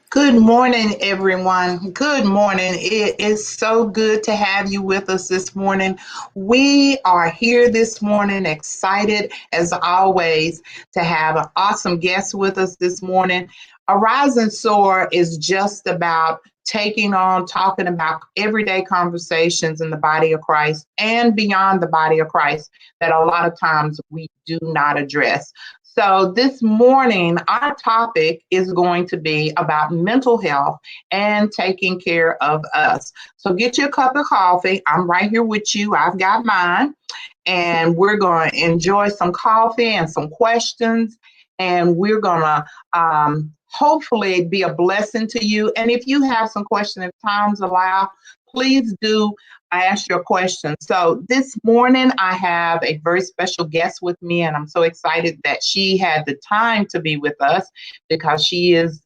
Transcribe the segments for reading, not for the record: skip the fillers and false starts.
Good morning, everyone. Good morning. It is so good to have you with us this morning. We are here this morning, excited as always to have an awesome guest with us this morning. Arise and Soar is just about talking about everyday conversations in the body of Christ and beyond the body of Christ that a lot of times we do not address. So this morning, our topic is going to be about mental health and taking care of us. So get your cup of coffee. I'm right here with you. I've got mine. And we're going to enjoy some coffee and some questions. And we're going to hopefully be a blessing to you. And if you have some questions, if times allow, please do ask your questions. So this morning, I have a very special guest with me, and I'm so excited that she had the time to be with us because she is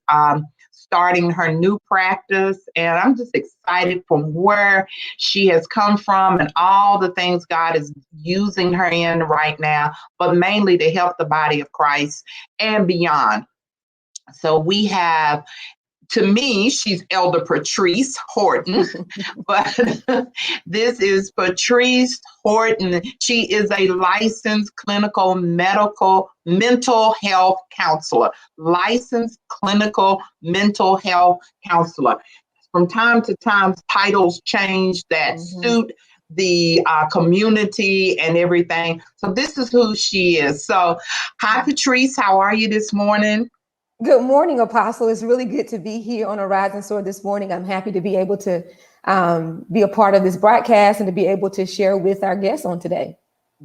starting her new practice. And I'm just excited from where she has come from and all the things God is using her in right now, but mainly to help the body of Christ and beyond. So we have, to me, she's Elder Patrice Horton, but this is Patrice Horton. She is a licensed clinical mental health counselor, licensed clinical mental health counselor. From time to time, titles change that suit the community and everything. So this is who she is. So, hi, Patrice. How are you this morning? Good morning, Apostle. It's really good to be here on Arise and Soar this morning. I'm happy to be able to be a part of this broadcast and to be able to share with our guests on today.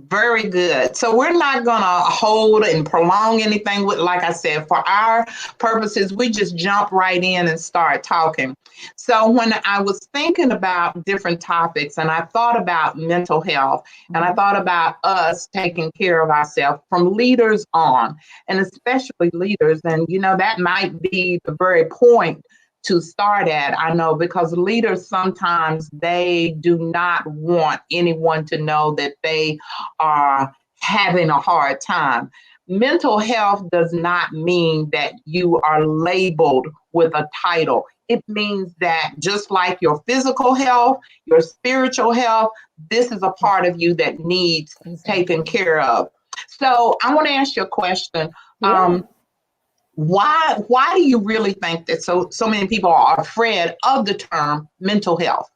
Very good. So we're not going to hold and prolong anything. Like I said, for our purposes, we just jump right in and start talking. So when I was thinking about different topics and I thought about mental health and I thought about us taking care of ourselves from leaders on, and especially leaders, and that might be the very point to start at. I know because leaders sometimes they do not want anyone to know that they are having a hard time. Mental health does not mean that you are labeled with a title. It means that just like your physical health, your spiritual health, this is a part of you that needs taken care of. So I want to ask you a question. Yeah. Why do you really think that so many people are afraid of the term mental health?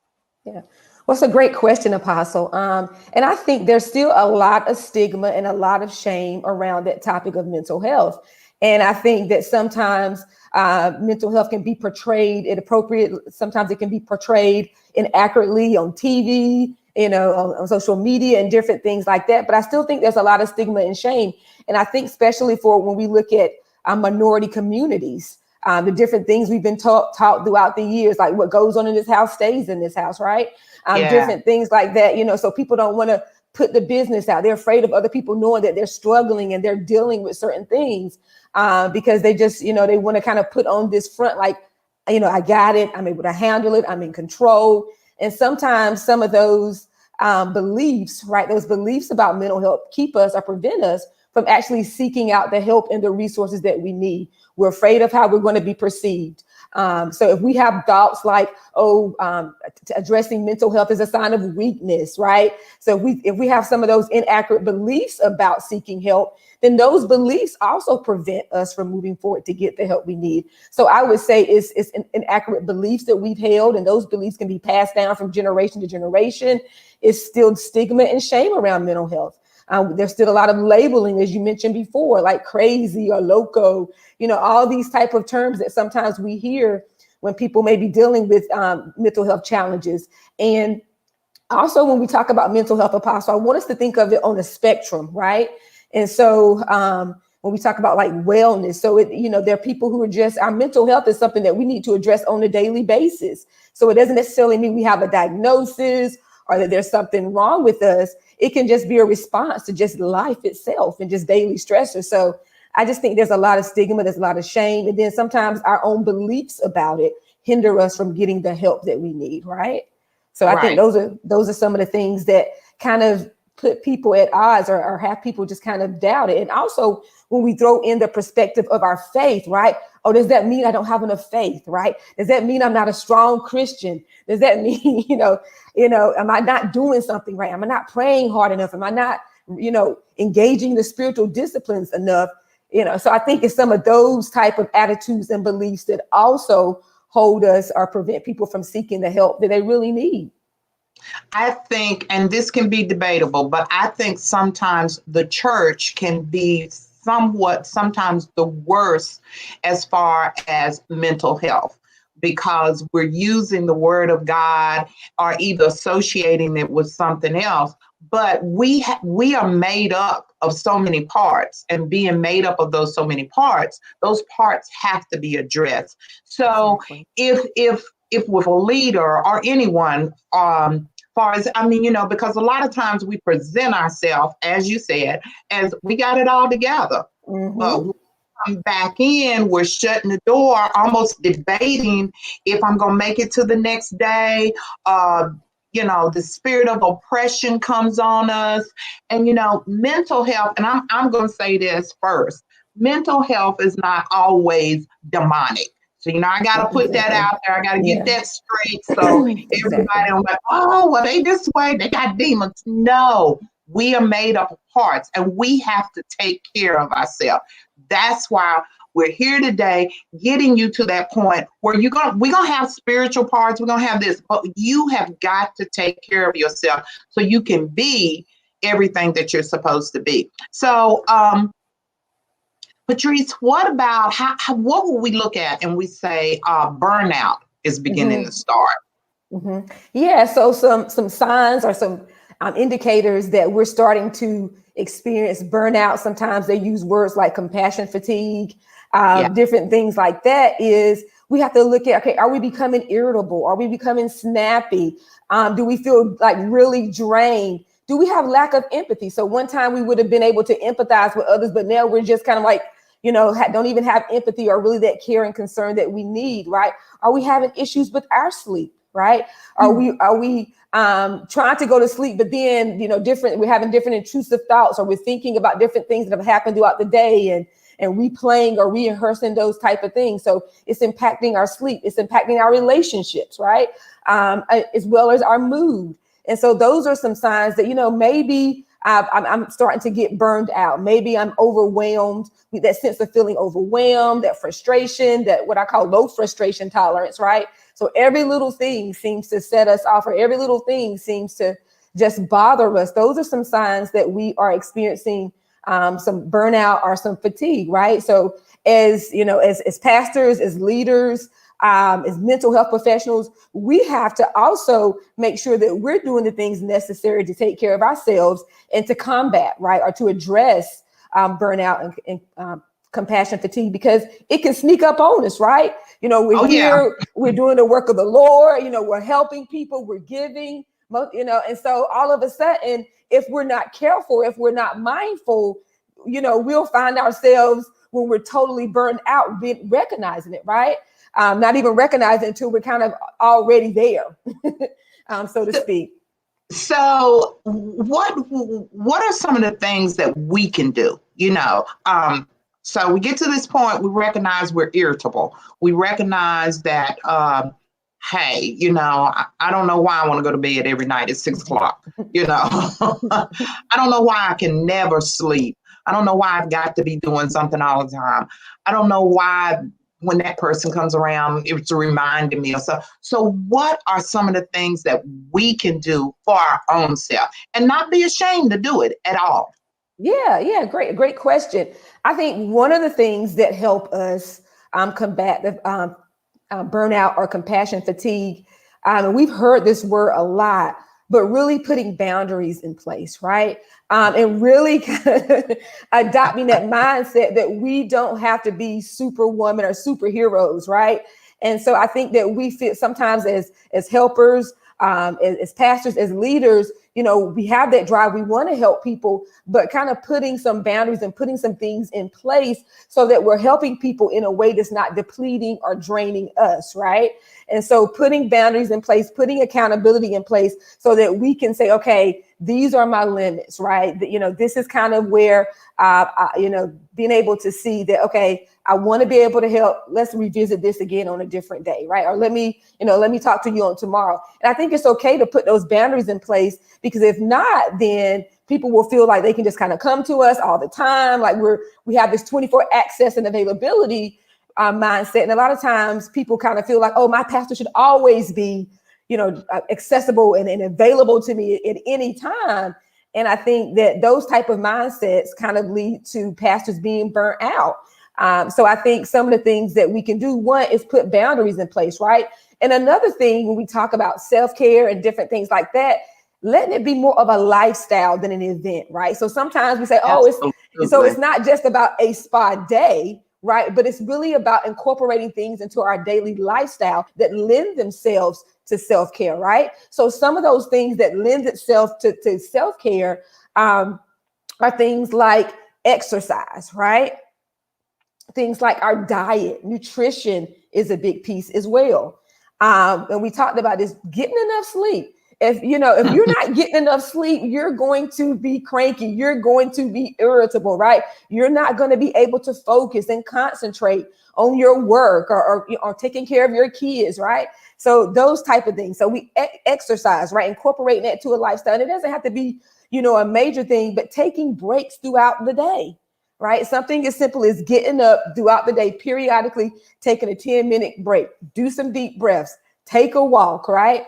Yeah. Well, it's a great question, Apostle. And I think there's still a lot of stigma and a lot of shame around that topic of mental health. And I think that sometimes mental health can be portrayed inappropriate. Sometimes it can be portrayed inaccurately on TV, on social media and different things like that. But I still think there's a lot of stigma and shame. And I think especially for when we look at minority communities, the different things we've been taught throughout the years, like what goes on in this house stays in this house, right? Different things like that, so people don't want to put the business out. They're afraid of other people knowing that they're struggling and they're dealing with certain things because they just, they want to kind of put on this front, like, I got it. I'm able to handle it. I'm in control. And sometimes some of those beliefs, right, those beliefs about mental health keep us or prevent us from actually seeking out the help and the resources that we need. We're afraid of how we're going to be perceived. So if we have thoughts like, addressing mental health is a sign of weakness, right? So if we have some of those inaccurate beliefs about seeking help, then those beliefs also prevent us from moving forward to get the help we need. So I would say it's inaccurate beliefs that we've held, and those beliefs can be passed down from generation to generation. It's still stigma and shame around mental health. There's still a lot of labeling, as you mentioned before, like crazy or loco, all these type of terms that sometimes we hear when people may be dealing with mental health challenges. And also when we talk about mental health, Apostle, I want us to think of it on a spectrum, right? And so when we talk about like wellness, so there are people who are just, our mental health is something that we need to address on a daily basis. So it doesn't necessarily mean we have a diagnosis or that there's something wrong with us. It can just be a response to just life itself and just daily stressors. So I just think there's a lot of stigma, there's a lot of shame. And then sometimes our own beliefs about it hinder us from getting the help that we need, right? So I think those are some of the things that kind of put people at odds or have people just kind of doubt it. And also when we throw in the perspective of our faith, right? Oh, does that mean I don't have enough faith, right? Does that mean I'm not a strong Christian? Does that mean, am I not doing something right? Am I not praying hard enough? Am I not, engaging the spiritual disciplines enough? So I think it's some of those type of attitudes and beliefs that also hold us or prevent people from seeking the help that they really need. I think, and this can be debatable, but I think sometimes the church can be sometimes the worst as far as mental health, because we're using the word of God or either associating it with something else. But we are made up of so many parts, and being made up of those so many parts, those parts have to be addressed. So if with a leader or anyone, because a lot of times we present ourselves, as you said, as we got it all together. Mm-hmm. But when we come back in, we're shutting the door, almost debating if I'm going to make it to the next day. The spirit of oppression comes on us. And, mental health, and I'm going to say this first, mental health is not always demonic. So, I got to put that out there. I got to get that straight. So everybody don't like, oh, well, they this way, they got demons. No, we are made up of parts, and we have to take care of ourselves. That's why we're here today, getting you to that point where we're going to have spiritual parts. We're going to have this, but you have got to take care of yourself so you can be everything that you're supposed to be. So, Patrice, what about what will we look at and we say burnout is beginning to start? Mm-hmm. Yeah, so some signs or some indicators that we're starting to experience burnout. Sometimes they use words like compassion fatigue, different things like that. Is we have to look at, okay, are we becoming irritable? Are we becoming snappy? Do we feel like really drained? Do we have lack of empathy? So one time we would have been able to empathize with others, but now we're just kind of like, don't even have empathy or really that care and concern that we need, right? Are we having issues with our sleep, right? Are we trying to go to sleep, but then, we're having different intrusive thoughts, or we're thinking about different things that have happened throughout the day and replaying or rehearsing those type of things. So it's impacting our sleep. It's impacting our relationships, right? As well as our mood. And so those are some signs that, maybe I'm starting to get burned out. Maybe I'm overwhelmed with that sense of feeling overwhelmed, that frustration, that what I call low frustration tolerance, right? So every little thing seems to set us off, or every little thing seems to just bother us. Those are some signs that we are experiencing some burnout or some fatigue, right? So as pastors, as leaders, as mental health professionals, we have to also make sure that we're doing the things necessary to take care of ourselves and to combat, right, or to address burnout and compassion fatigue, because it can sneak up on us, right? We're doing the work of the Lord, we're helping people, we're giving, and so all of a sudden, if we're not careful, if we're not mindful, we'll find ourselves when we're totally burned out, recognizing it, right? Not even recognizing it until we're kind of already there, so to speak. So what are some of the things that we can do? So we get to this point, we recognize we're irritable. We recognize that, hey, I don't know why I want to go to bed every night at 6:00. I don't know why I can never sleep. I don't know why I've got to be doing something all the time. I don't know why when that person comes around, it's reminding me of stuff. So what are some of the things that we can do for our own self and not be ashamed to do it at all? Yeah. Great question. I think one of the things that help us combat the burnout or compassion fatigue, and we've heard this word a lot, but really putting boundaries in place, right? And really kind of adopting that mindset that we don't have to be superwoman or superheroes, right? And so I think that we feel sometimes as helpers, as pastors, as leaders, we have that drive. We want to help people, but kind of putting some boundaries and putting some things in place so that we're helping people in a way that's not depleting or draining us, right? And so putting boundaries in place, putting accountability in place so that we can say, okay, these are my limits, right? This is kind of where, being able to see that, okay, I want to be able to help. Let's revisit this again on a different day, right? Or let me talk to you on tomorrow. And I think it's okay to put those boundaries in place, because if not, then people will feel like they can just kind of come to us all the time. Like we have this 24 access and availability mindset. And a lot of times people kind of feel like, oh, my pastor should always be, accessible and available to me at any time. And I think that those type of mindsets kind of lead to pastors being burnt out. So I think some of the things that we can do, one is put boundaries in place, right? And another thing, when we talk about self-care and different things like that, letting it be more of a lifestyle than an event, right? So sometimes we say, it's not just about a spa day, right? But it's really about incorporating things into our daily lifestyle that lend themselves to self-care, right? So some of those things that lend itself to self-care are things like exercise, right? Things like our diet, nutrition is a big piece as well. And we talked about this, getting enough sleep. If you're not getting enough sleep, you're going to be cranky. You're going to be irritable, right? You're not going to be able to focus and concentrate on your work or taking care of your kids, right? So those type of things. So we exercise, right? Incorporating that to a lifestyle. And it doesn't have to be, a major thing, but taking breaks throughout the day, right? Something as simple as getting up throughout the day, periodically taking a 10-minute break, do some deep breaths, take a walk, right?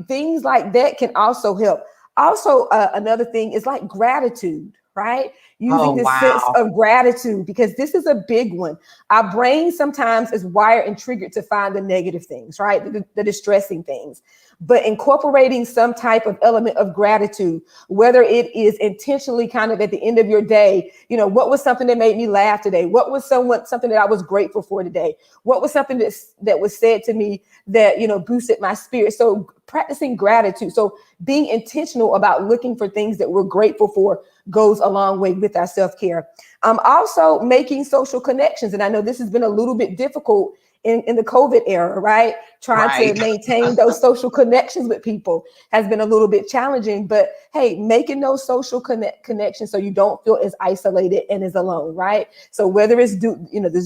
Things like that can also help. Also, another thing is like gratitude, right? Using this sense of gratitude, because this is a big one. Our brain sometimes is wired and triggered to find the negative things, right? The distressing things. But incorporating some type of element of gratitude, whether it is intentionally kind of at the end of your day, what was something that made me laugh today? What was something that I was grateful for today? What was something that was said to me that, boosted my spirit? So practicing gratitude. So being intentional about looking for things that we're grateful for goes a long way with our self-care. Also making social connections. And I know this has been a little bit difficult in the COVID era, right? Trying to maintain those social connections with people has been a little bit challenging, but hey, making those social connections so you don't feel as isolated and as alone, right? So whether it's the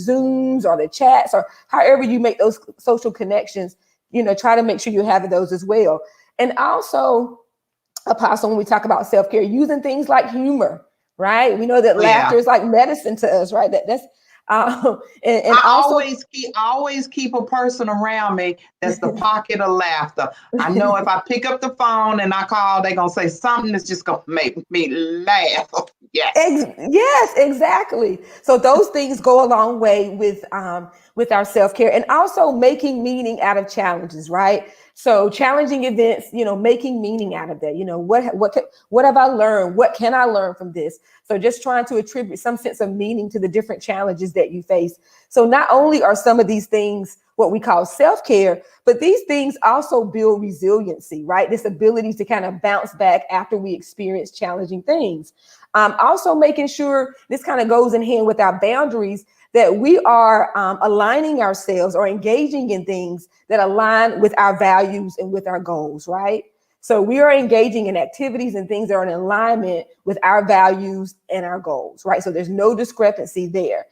Zooms or the chats or however you make those social connections, try to make sure you're having those as well. And also, Apostle, when we talk about self-care, using things like humor, right? We know that laughter is like medicine to us, right? That's and I also always keep a person around me that's the pocket of laughter. I know if I pick up the phone and I call, they're gonna say something that's just gonna make me laugh. Yes. Yes, exactly. So those things go a long way with our self-care, and also making meaning out of challenges, right? So challenging events, making meaning out of that. What have I learned? What can I learn from this? So just trying to attribute some sense of meaning to the different challenges that you face. So not only are some of these things what we call self-care, but these things also build resiliency, right? This ability to kind of bounce back after we experience challenging things. Also making sure this kind of goes in hand with our boundaries, that we are aligning ourselves or engaging in things that align with our values and with our goals, right? So we are engaging in activities and things that are in alignment with our values and our goals, right? So there's no discrepancy there.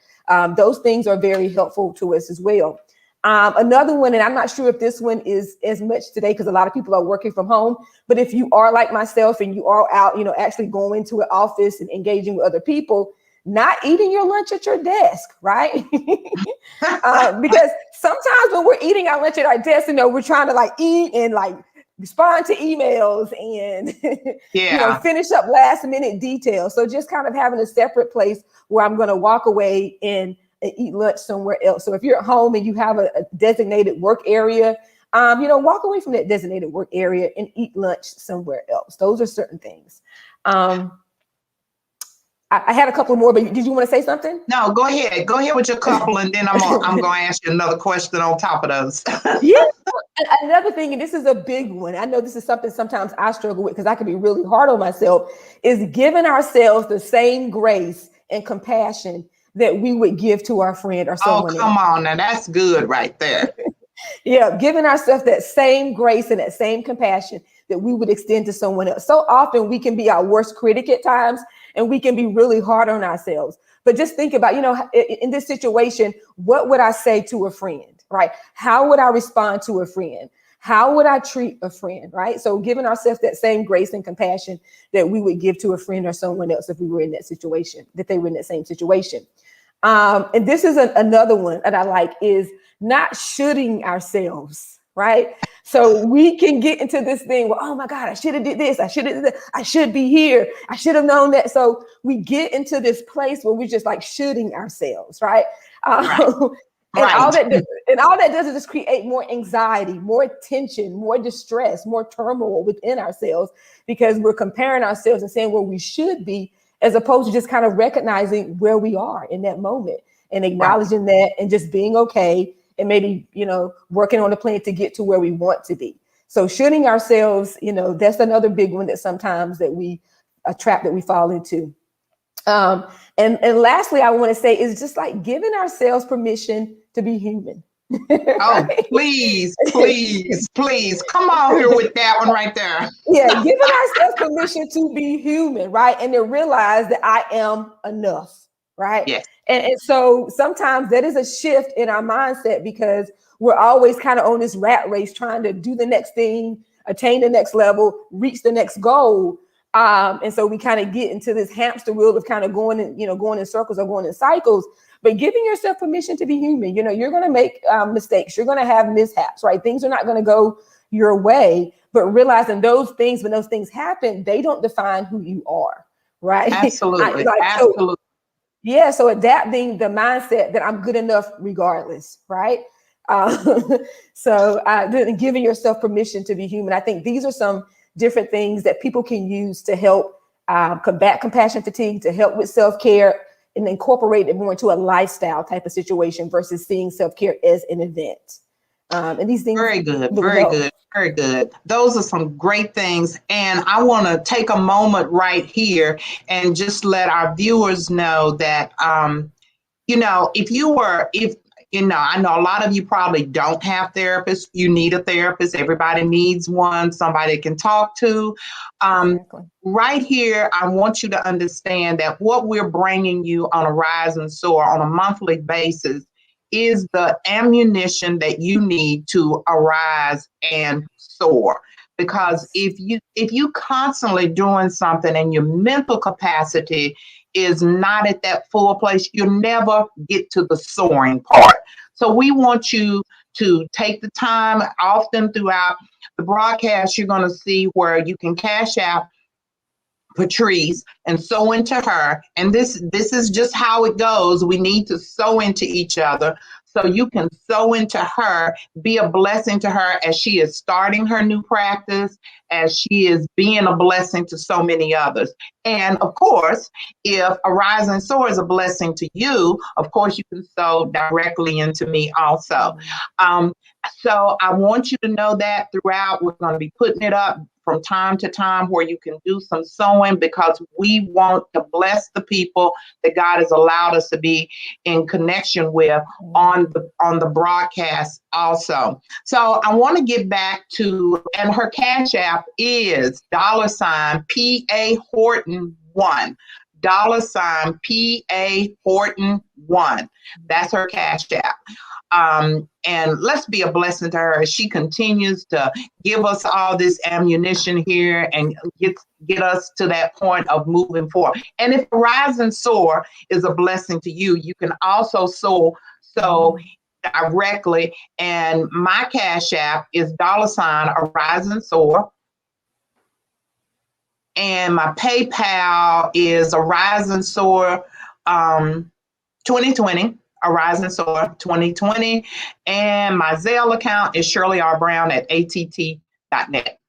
Those things are very helpful to us as well. Another one, and I'm not sure if this one is as much today because a lot of people are working from home, but if you are like myself and you are out, actually going to an office and engaging with other people, not eating your lunch at your desk, right? Because sometimes when we're eating our lunch at our desk, we're trying to like eat and like respond to emails and finish up last minute details. So just kind of having a separate place where I'm going to walk away and eat lunch somewhere else. So if you're at home and you have a designated work area, walk away from that designated work area and eat lunch somewhere else. Those are certain things. I had a couple more, but did you want to say something? No, go ahead. Go ahead with your couple, and then I'm going to ask you another question on top of those. Yeah. Another thing, and this is a big one. I know this is something sometimes I struggle with because I can be really hard on myself, is giving ourselves the same grace and compassion that we would give to our friend or someone else. Oh, come on. Now that's good right there. Yeah, giving ourselves that same grace and that same compassion that we would extend to someone else. So often we can be our worst critic at times, and we can be really hard on ourselves. But just think about, in this situation, what would I say to a friend, right? How would I respond to a friend? How would I treat a friend, right? So giving ourselves that same grace and compassion that we would give to a friend or someone else if we were in that situation, that they were in that same situation. And this is another one that I like, is not shoulding ourselves, right? So we can get into this thing where, oh my God, I should have did this. I should have did that. I should be here. I should have known that. So we get into this place where we're just like shoulding ourselves, right? And all that does is just create more anxiety, more tension, more distress, more turmoil within ourselves, because we're comparing ourselves and saying where we should be, as opposed to just kind of recognizing where we are in that moment and acknowledging that and just being okay. And maybe, working on a plan to get to where we want to be. So shooting ourselves, that's another big one that sometimes a trap that we fall into. And lastly, I want to say is just like giving ourselves permission to be human. Oh, please. Come on here with that one right there. Yeah, giving ourselves permission to be human, right? And to realize that I am enough, right? Yes. And so sometimes that is a shift in our mindset, because we're always kind of on this rat race trying to do the next thing, attain the next level, reach the next goal. And so we kind of get into this hamster wheel of kind of going in circles or going in cycles. But giving yourself permission to be human, you're going to make mistakes. You're going to have mishaps, right? Things are not going to go your way, but realizing those things, when those things happen, they don't define who you are, right? Absolutely. Absolutely. So adapting the mindset that I'm good enough regardless, right? Giving yourself permission to be human. I think these are some different things that people can use to help combat compassion fatigue, to help with self-care, and incorporate it more into a lifestyle type of situation versus seeing self-care as an event. And these things Very good, that will very help. good, very good. Those are some great things. And I want to take a moment right here and just let our viewers know that, if I know a lot of you probably don't have therapists. You need a therapist. Everybody needs one, somebody can talk to. Exactly. Right here, I want you to understand that what we're bringing you on a Rise and Soar on a monthly basis is the ammunition that you need to arise and soar. Because if you constantly doing something and your mental capacity is not at that full place, you'll never get to the soaring part. So we want you to take the time often throughout the broadcast. You're going to see where you can cash out Patrice and sow into her. And this is just how it goes. We need to sow into each other. So you can sow into her, be a blessing to her as she is starting her new practice, as she is being a blessing to so many others. And of course, if a Rise and Soar is a blessing to you, of course, you can sow directly into me also. So I want you to know that throughout, we're going to be putting it up from time to time where you can do some sewing, because we want to bless the people that God has allowed us to be in connection with on the broadcast also. So I want to get back to, and her cash app is $PA Horton 1. $PA Horton 1. That's her cash app. And let's be a blessing to her as she continues to give us all this ammunition here and get us to that point of moving forward. And if Rise and Soar is a blessing to you, you can also sow directly. And my cash app is $Rise and Soar. And my PayPal is Rise and Soar 2020. Rise and Soar 2020. And my Zelle account is Shirley R. Brown at att.net.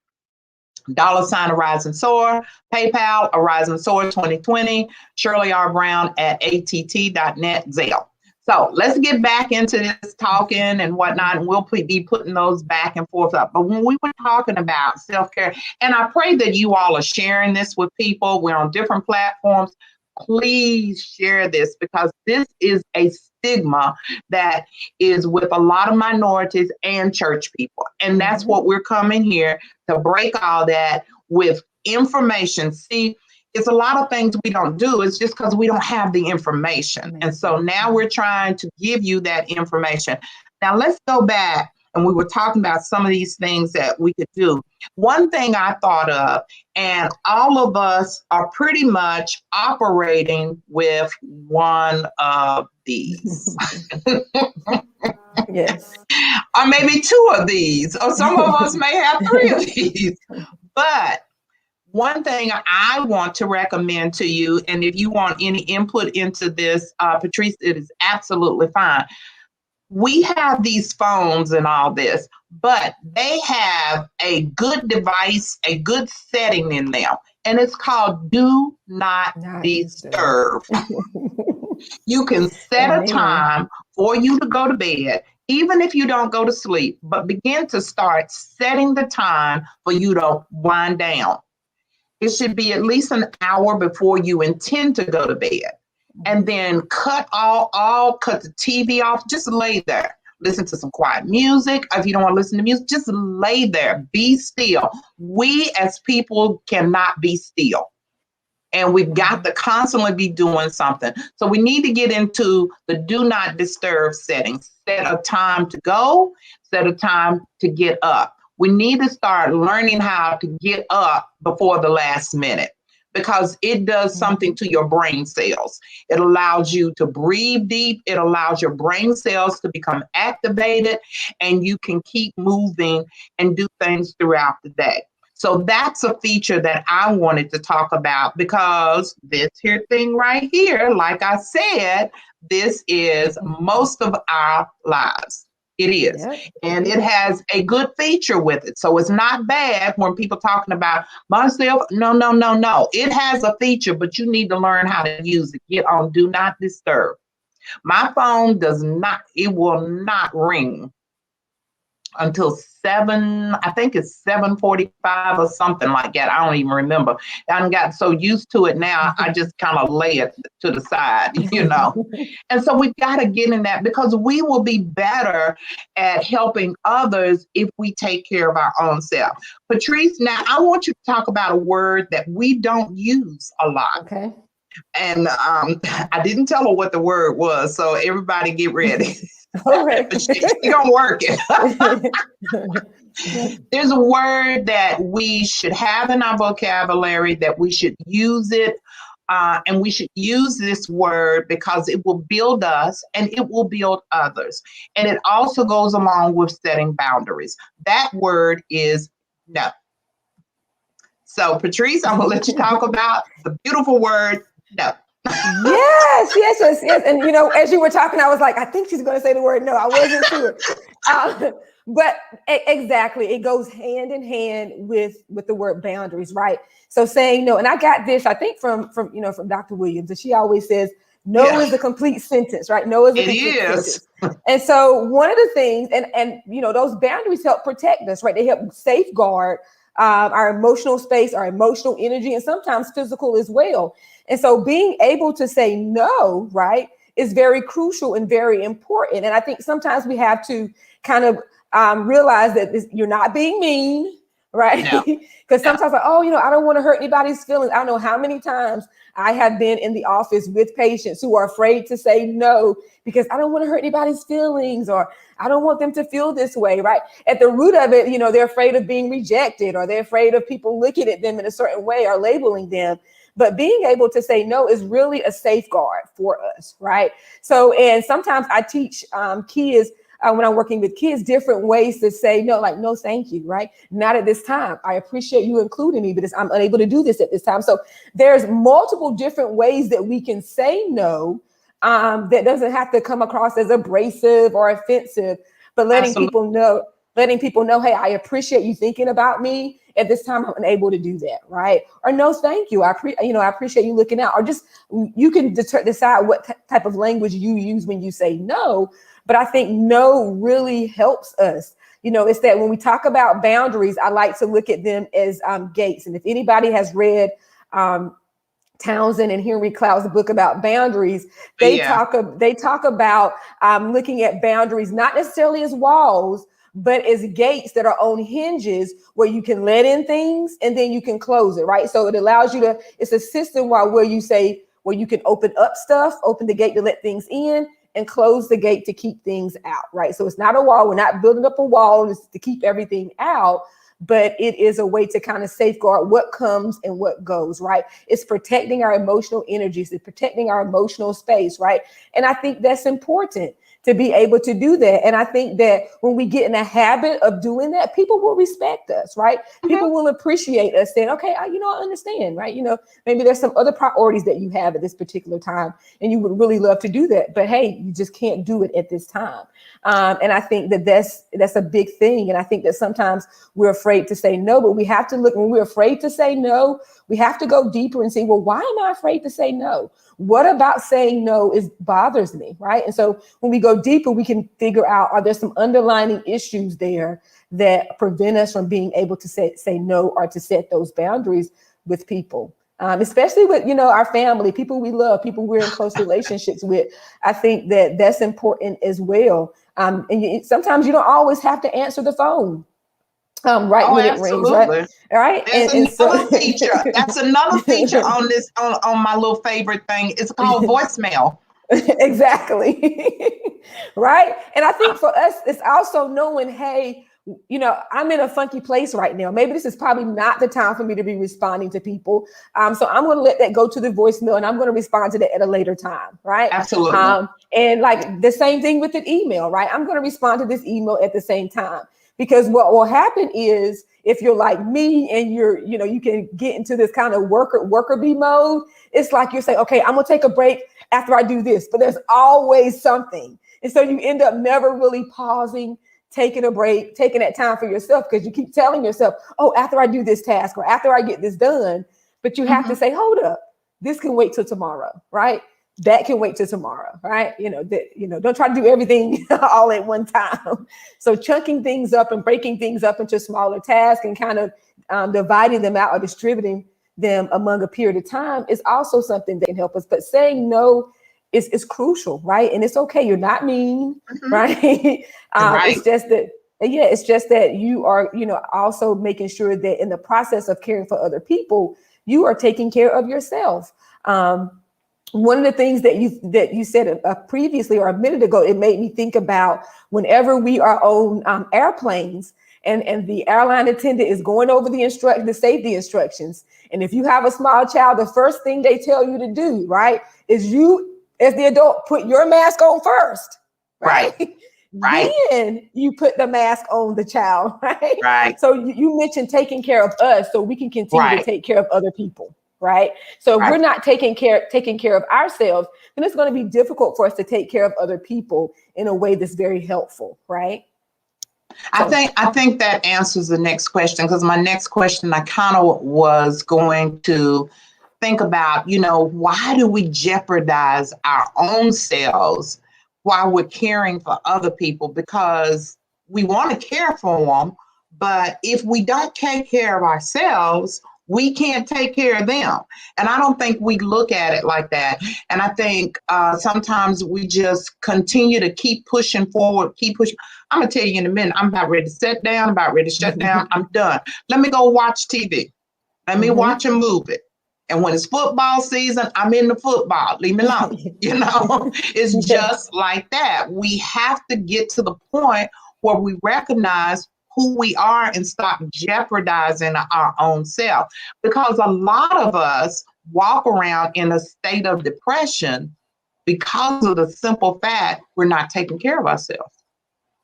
$Rise and Soar, PayPal, Rise and Soar 2020, Shirley R. Brown at att.net, Zelle. So let's get back into this talking and whatnot, and we'll be putting those back and forth up. But when we were talking about self-care, and I pray that you all are sharing this with people, we're on different platforms. Please share this, because this is a stigma that is with a lot of minorities and church people. And that's what we're coming here to break all that with information. See, it's a lot of things we don't do. It's just because we don't have the information. And so now we're trying to give you that information. Now let's go back. And we were talking about some of these things that we could do. One thing I thought of, and all of us are pretty much operating with one of these. Yes. Or maybe two of these, or some of us may have three of these. But one thing I want to recommend to you, and if you want any input into this, Patrice, it is absolutely fine. We have these phones and all this, but they have a good device, a good setting in them, and it's called Do Not Disturb. You can set a time for you to go to bed, even if you don't go to sleep, but begin to start setting the time for you to wind down. It should be at least an hour before you intend to go to bed. And then cut the TV off. Just lay there. Listen to some quiet music. If you don't want to listen to music, just lay there. Be still. We as people cannot be still. And we've got to constantly be doing something. So we need to get into the do not disturb settings. Set a time to go, set a time to get up. We need to start learning how to get up before the last minute, because it does something to your brain cells. It allows you to breathe deep. It allows your brain cells to become activated, and you can keep moving and do things throughout the day. So that's a feature that I wanted to talk about, because this here thing right here, like I said, this is most of our lives. It is. Yep. And it has a good feature with it. So it's not bad when people talking about myself. No. It has a feature, but you need to learn how to use it. Get on Do Not Disturb. My phone will not ring until 7, I think it's 7:45 or something like that. I don't even remember. I done got so used to it now, I just kind of lay it to the side, you know. And so we've got to get in that, because we will be better at helping others if we take care of our own self. Patrice, now I want you to talk about a word that we don't use a lot. Okay. And I didn't tell her what the word was, so everybody get ready. All right. But she gonna work it. There's a word that we should have in our vocabulary, that we should use it, and we should use this word because it will build us and it will build others. And it also goes along with setting boundaries. That word is no. So, Patrice, I'm gonna let you talk about the beautiful word no. Yes. And you know, as you were talking, I was like, I think she's going to say the word no. I wasn't sure. But exactly, it goes hand in hand with the word boundaries, right? So saying no, and I got this, I think from Dr. Williams, and she always says no is a complete sentence, right? No is a complete sentence. And so one of the things, and you know, those boundaries help protect us, right? They help safeguard our emotional space, our emotional energy, and sometimes physical as well. And so being able to say no, right, is very crucial and very important. And I think sometimes we have to kind of realize that you're not being mean, right? Because sometimes like, oh, you know, I don't want to hurt anybody's feelings. I don't know how many times I have been in the office with patients who are afraid to say no because I don't want to hurt anybody's feelings, or I don't want them to feel this way, right? At the root of it, you know, they're afraid of being rejected, or they're afraid of people looking at them in a certain way or labeling them. But being able to say no is really a safeguard for us, right? So, and sometimes I teach kids when I'm working with kids, different ways to say no, like, no, thank you, right? Not at this time. I appreciate you including me, but I'm unable to do this at this time. So there's multiple different ways that we can say no that doesn't have to come across as abrasive or offensive, but letting people know, hey, I appreciate you thinking about me. At this time, I'm unable to do that, right? Or no, thank you. I appreciate you looking out. Or just, you can decide what type of language you use when you say no. But I think no really helps us. You know, it's that when we talk about boundaries, I like to look at them as gates. And if anybody has read Townsend and Henry Cloud's book about boundaries, they talk about looking at boundaries not necessarily as walls, but as gates that are on hinges where you can let in things and then you can close it, right? So it allows you to, it's a system where you can open up stuff, open the gate to let things in, and close the gate to keep things out, right? So it's not a wall. We're not building up a wall to keep everything out, but it is a way to kind of safeguard what comes and what goes, right? It's protecting our emotional energies. It's protecting our emotional space, right? And I think that's important to be able to do that. And I think that when we get in a habit of doing that, people will respect us, right? Mm-hmm. People will appreciate us saying, okay, I understand, right? You know, maybe there's some other priorities that you have at this particular time and you would really love to do that, but hey, you just can't do it at this time. And I think that that's a big thing. And I think that sometimes we're afraid to say no, but we have to look, when we're afraid to say no, we have to go deeper and say, well, why am I afraid to say no? What about saying no bothers me, right? And so when we go deeper, we can figure out, are there some underlying issues there that prevent us from being able to say no or to set those boundaries with people, especially with, our family, people we love, people we're in close relationships with. I think that that's important as well. And sometimes you don't always have to answer the phone. When it rings, right? All right. Feature. That's another feature on this, on my little favorite thing. It's called voicemail. Exactly. Right. And I think for us, it's also knowing, hey, I'm in a funky place right now. Maybe this is probably not the time for me to be responding to people. So I'm going to let that go to the voicemail and I'm going to respond to that at a later time. Right. Absolutely. And like the same thing with an email, right? I'm going to respond to this email at the same time. Because what will happen is if you're like me and you can get into this kind of worker bee mode, it's like you're saying, okay, I'm going to take a break after I do this, but there's always something. And so you end up never really pausing, taking a break, taking that time for yourself because you keep telling yourself, oh, after I do this task or after I get this done, but you have to say, hold up, this can wait till tomorrow, right? that can wait till tomorrow, right? Don't try to do everything all at one time. So chunking things up and breaking things up into smaller tasks and kind of dividing them out or distributing them among a period of time is also something that can help us. But saying no is crucial, right? And it's okay. You're not mean, right? Right. It's just that you are, also making sure that in the process of caring for other people, you are taking care of yourself. One of the things that you said previously or a minute ago, it made me think about whenever we are on airplanes and the airline attendant is going over the safety instructions. And if you have a small child, the first thing they tell you to do, right, is you, as the adult, put your mask on first, right? Right. Then you put the mask on the child, right? Right. So you mentioned taking care of us so we can continue to take care of other people. Right. So if we're not taking care of ourselves, then it's going to be difficult for us to take care of other people in a way that's very helpful. Right. I think that answers the next question, because my next question, I kind of was going to think about, why do we jeopardize our own selves while we're caring for other people? Because we want to care for them, but if we don't take care of ourselves, we can't take care of them. And I don't think we look at it like that. And I think sometimes we just continue to keep pushing forward, keep pushing. I'm going to tell you in a minute, I'm about ready to sit down, about ready to shut down. I'm done. Let me go watch TV. Let me watch a movie. And when it's football season, I'm in the football. Leave me alone. It's just like that. We have to get to the point where we recognize who we are and stop jeopardizing our own self. Because a lot of us walk around in a state of depression because of the simple fact we're not taking care of ourselves.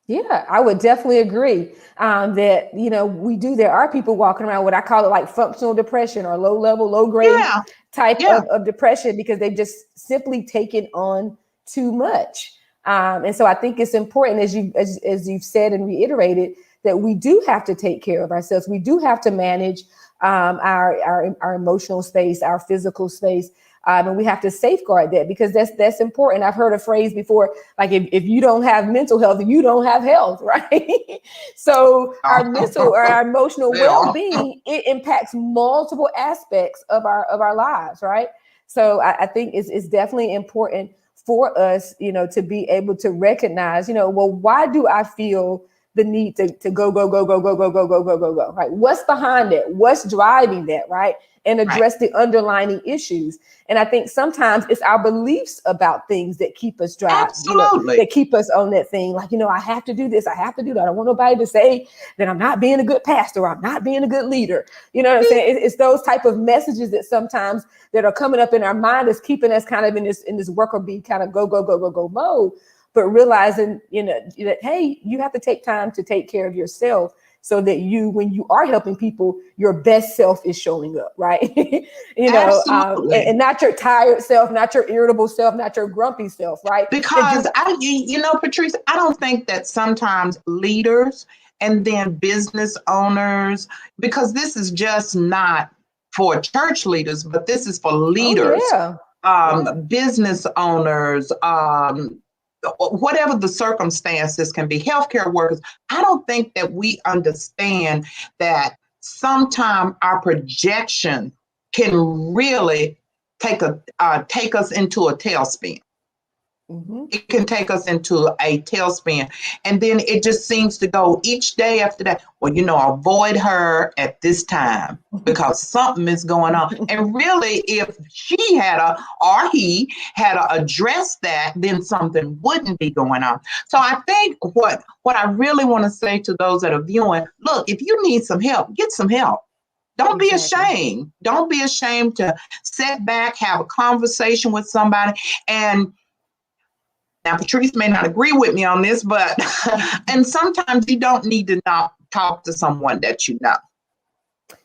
Yeah, I would definitely agree that, we do. There are people walking around what I call it like functional depression or low level, low grade type of depression because they've just simply taken on too much. And so I think it's important, as you've said and reiterated, that we do have to take care of ourselves. We do have to manage our emotional space, our physical space. And we have to safeguard that because that's important. I've heard a phrase before, like if you don't have mental health, you don't have health, right? So our mental or our emotional well-being, it impacts multiple aspects of our lives, right? So I think it's definitely important for us, to be able to recognize, well, why do I feel the need to go, right? What's behind it? What's driving that, right? And address the underlying issues. And I think sometimes it's our beliefs about things that keep us driving, that keep us on that thing. Like, I have to do this. I have to do that. I don't want nobody to say that I'm not being a good pastor. Or I'm not being a good leader. You know what I'm saying? It's those type of messages that sometimes that are coming up in our mind is keeping us kind of in this work or be kind of go mode. But realizing, that, hey, you have to take time to take care of yourself so that when you are helping people, your best self is showing up, right? And not your tired self, not your irritable self, not your grumpy self, right? Because Patrice, I don't think that sometimes leaders and then business owners, because this is just not for church leaders, but this is for leaders, business owners, whatever the circumstances can be, healthcare workers. I don't think that we understand that sometimes our projection can really take us into a tailspin. It can take us into a tailspin. And then it just seems to go each day after that. Well, avoid her at this time because something is going on. And really, if she had or he had addressed that, then something wouldn't be going on. So I think what I really want to say to those that are viewing, look, if you need some help, get some help. Don't be ashamed. Don't be ashamed to sit back, have a conversation with somebody. And now, Patrice may not agree with me on this, but and sometimes you don't need to not talk to someone that you know,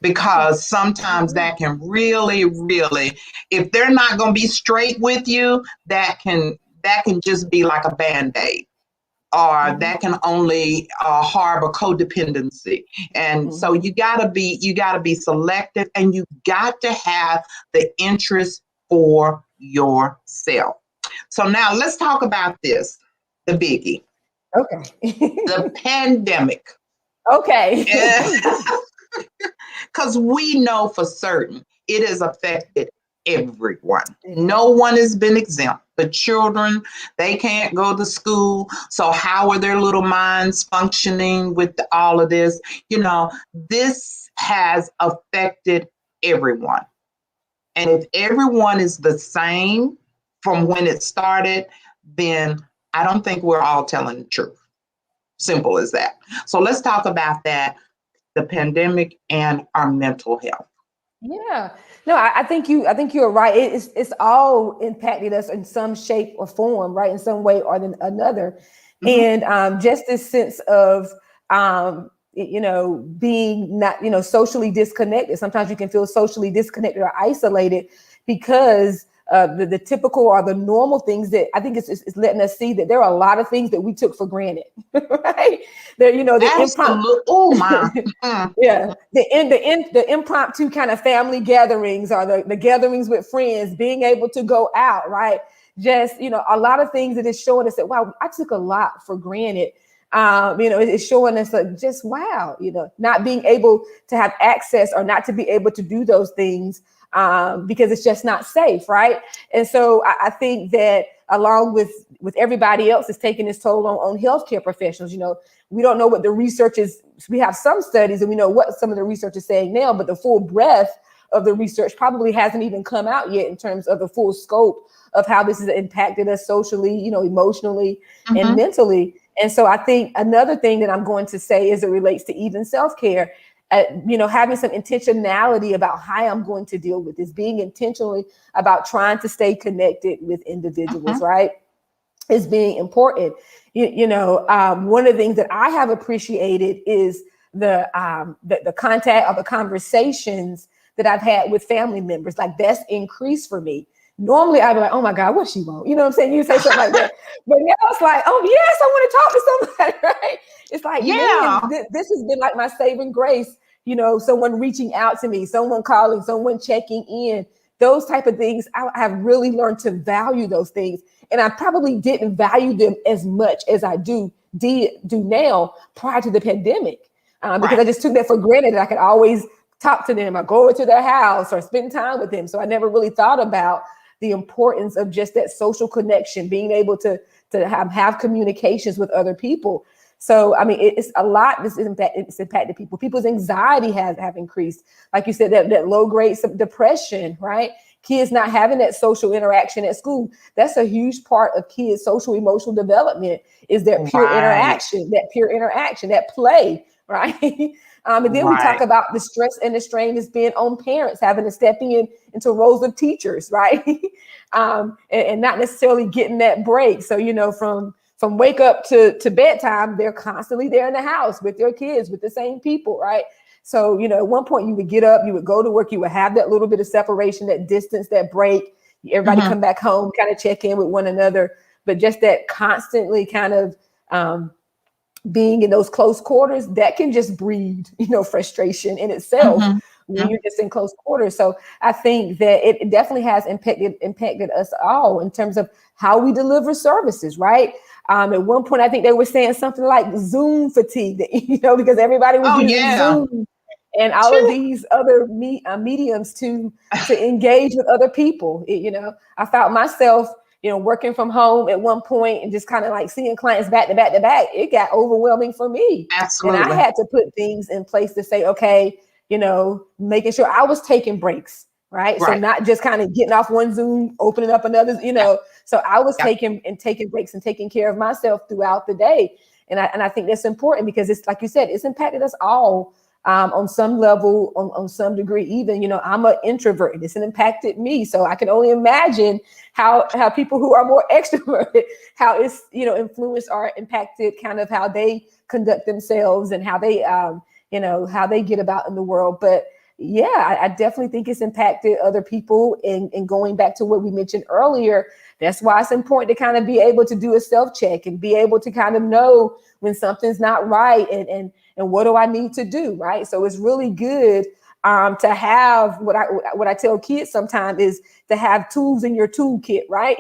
because sometimes that can really, really, if they're not going to be straight with you, that can just be like a Band-Aid, or that can only harbor codependency. And so you gotta be selective, and you got to have the interest for yourself. So now let's talk about this, the biggie, Okay. the pandemic. Okay. Because we know for certain it has affected everyone. No one has been exempt. The children, they can't go to school. So how are their little minds functioning with all of this? This has affected everyone. And if everyone is the same from when it started, then I don't think we're all telling the truth. Simple as that. So let's talk about that, the pandemic and our mental health. Yeah, no, I think you're right. It's all impacted us in some shape or form, right? In some way or another. Mm-hmm. And just this sense of being not socially disconnected. Sometimes you can feel socially disconnected or isolated because the typical or the normal things that I think it's letting us see that there are a lot of things that we took for granted, right? There, the impromptu. Oh my. Yeah, the impromptu kind of family gatherings or the gatherings with friends, being able to go out, right? Just a lot of things that is showing us that wow, I took a lot for granted. It's showing us just wow, not being able to have access or not to be able to do those things because it's just not safe, right? And so I think that along with everybody else, is taking its toll on healthcare professionals. We don't know what the research is. We have some studies and we know what some of the research is saying now, but the full breadth of the research probably hasn't even come out yet in terms of the full scope of how this has impacted us socially, emotionally, mm-hmm. and mentally. And so I think another thing that I'm going to say as it relates to even self-care, having some intentionality about how I'm going to deal with this, being intentionally about trying to stay connected with individuals, mm-hmm. right, is being important. One of the things that I have appreciated is the contact or the conversations that I've had with family members. Like that's increased for me. Normally I'd be like, oh my God, what she want? You know what I'm saying? You say something like that. But now it's like, oh yes, I want to talk to somebody, right? It's like, yeah, man, this has been like my saving grace. Someone reaching out to me, someone calling, someone checking in, those type of things. I have really learned to value those things. And I probably didn't value them as much as I do now prior to the pandemic, because right. I just took that for granted that I could always talk to them or go over to their house or spend time with them. So I never really thought about the importance of just that social connection, being able to have communications with other people. So, I mean, it's a lot. It's impacted people. People's anxiety have increased. Like you said, that low grade depression, right? Kids not having that social interaction at school. That's a huge part of kids' social emotional development is that pure interaction, that play, right? And then we talk about the stress and the strain that's being on parents having to step into roles of teachers, right? And not necessarily getting that break. So, from wake up to bedtime, they're constantly there in the house with their kids, with the same people, right? So, at one point you would get up, you would go to work, you would have that little bit of separation, that distance, that break. Everybody mm-hmm. come back home, kind of check in with one another. But just that constantly kind of being in those close quarters, that can just breed, frustration in itself mm-hmm. when you're just in close quarters. So I think that it definitely has impacted us all in terms of how we deliver services, right? At one point, I think they were saying something like Zoom fatigue, because everybody was using Zoom and all of these other mediums to engage with other people. I found myself, working from home at one point and just kind of like seeing clients back to back to back. It got overwhelming for me. Absolutely. And I had to put things in place to say, okay, making sure I was taking breaks. Right. So not just kind of getting off one Zoom, opening up another, so I was taking breaks and taking care of myself throughout the day. And I think that's important because it's like you said, it's impacted us all on some level, on some degree. Even, I'm an introvert and it's impacted me. So I can only imagine how people who are more extroverted, how it's, influenced or impacted kind of how they conduct themselves and how they, how they get about in the world. But yeah, I definitely think it's impacted other people. And going back to what we mentioned earlier, that's why it's important to kind of be able to do a self-check and be able to kind of know when something's not right and what do I need to do, right? So it's really good to have what I tell kids sometimes is to have tools in your toolkit, right?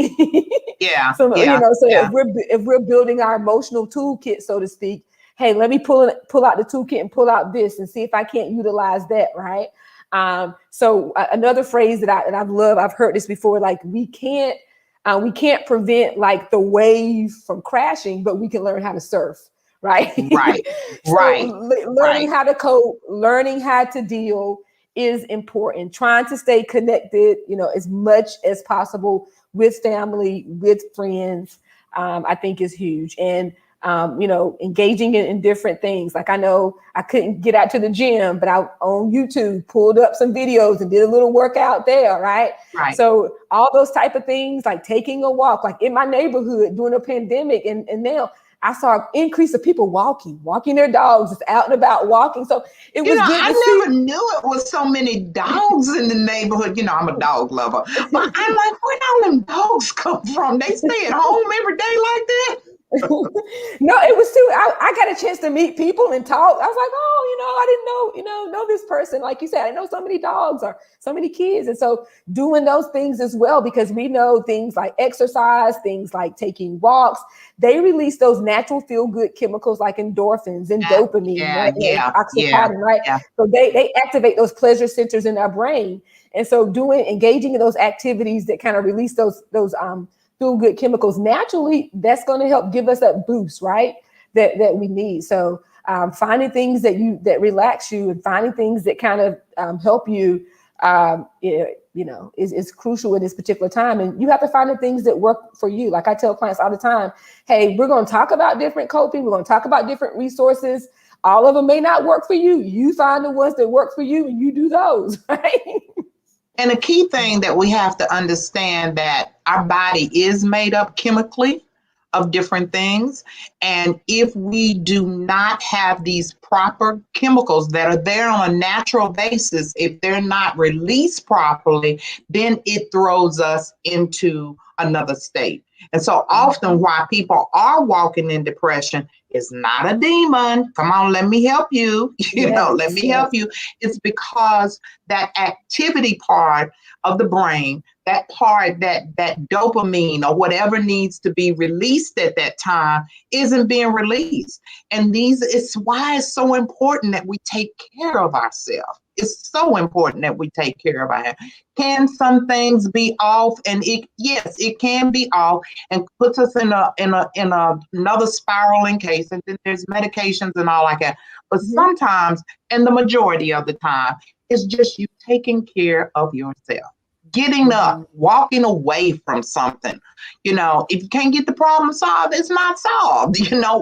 Yeah. So Yeah. so Yeah. if we're building our emotional toolkit, so to speak, hey, let me pull out the toolkit and pull out this and see if I can't utilize that, right? So another phrase that I've loved, I've heard this before, like we can't prevent like the wave from crashing, but we can learn how to surf, right? Right. So Right. learning how to cope, learning how to deal is important. Trying to stay connected, as much as possible with family, with friends, I think is huge. And engaging in different things. Like I know I couldn't get out to the gym, but I on YouTube pulled up some videos and did a little workout there, right? Right. So all those type of things, like taking a walk, like in my neighborhood during a pandemic, and now I saw an increase of people walking their dogs, just out and about walking. So it was good to see. I never knew it was so many dogs in the neighborhood. I'm a dog lover, but I'm like, where all them dogs come from? They stay at home every day like that? No, it was too. I got a chance to meet people and talk. I was like, oh, I didn't know this person. Like you said, I know so many dogs or so many kids. And so doing those things as well, because we know things like exercise, things like taking walks, they release those natural feel-good chemicals like endorphins and dopamine, oxytocin, right? Yeah. So they activate those pleasure centers in our brain. And so engaging in those activities that kind of release those feel good chemicals naturally, that's going to help give us that boost, right? That we need. So finding things that relax you and finding things that kind of help you, is crucial in this particular time. And you have to find the things that work for you. Like I tell clients all the time, hey, we're going to talk about different coping. We're going to talk about different resources. All of them may not work for you. You find the ones that work for you and you do those, right? And a key thing that we have to understand that our body is made up chemically of different things. And if we do not have these proper chemicals that are there on a natural basis, if they're not released properly, then it throws us into another state. And so often why people are walking in depression is not a demon. Come on, let me help you. Let me help you. It's because that activity part of the brain, that part, that dopamine or whatever needs to be released at that time isn't being released. And it's why it's so important that we take care of ourselves. It's so important that we take care of ourselves. Can some things be off? And yes, it can be off and puts us in another spiraling case. And then there's medications and all like that. But sometimes, and the majority of the time, it's just you taking care of yourself. Getting up, walking away from something. If you can't get the problem solved, it's not solved.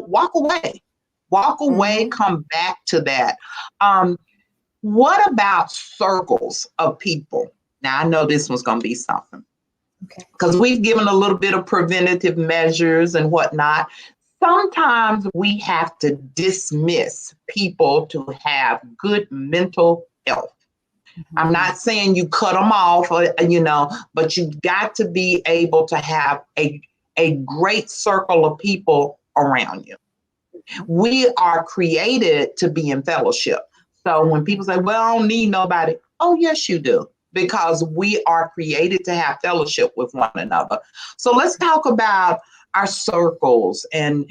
Walk away. Walk away, come back to that. What about circles of people? Now, I know this one's going to be something. Okay. Because we've given a little bit of preventative measures and whatnot. Sometimes we have to dismiss people to have good mental health. I'm not saying you cut them off, but you've got to be able to have a great circle of people around you. We are created to be in fellowship. So when people say, well, I don't need nobody. Oh, yes, you do. Because we are created to have fellowship with one another. So let's talk about our circles. And,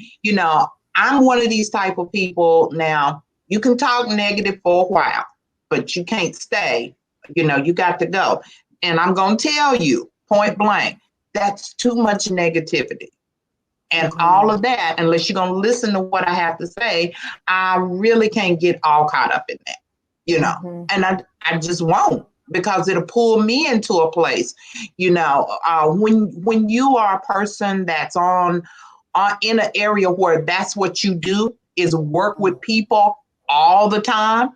I'm one of these type of people. Now, you can talk negative for a while, but you can't stay. You got to go. And I'm going to tell you point blank, that's too much negativity. And all of that, unless you're going to listen to what I have to say, I really can't get all caught up in that, and I just won't, because it'll pull me into a place, when you are a person that's in an area where that's what you do is work with people all the time.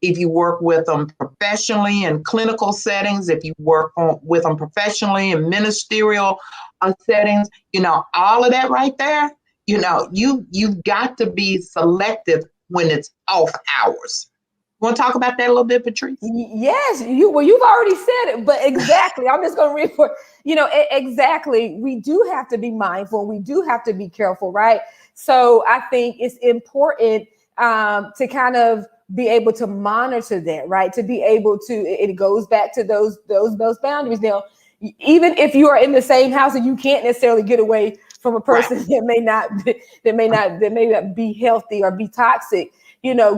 If you work with them professionally in clinical settings, if you work with them professionally in ministerial settings, all of that right there, you've got to be selective when it's off hours. You want to talk about that a little bit, Patrice? Yes, you've already said it, but exactly. I'm just going to report, exactly. We do have to be mindful. We do have to be careful, right? So I think it's important to kind of be able to monitor that, right? To be able to, it goes back to those boundaries. Now, even if you are in the same house and you can't necessarily get away from a person that may not be healthy or be toxic,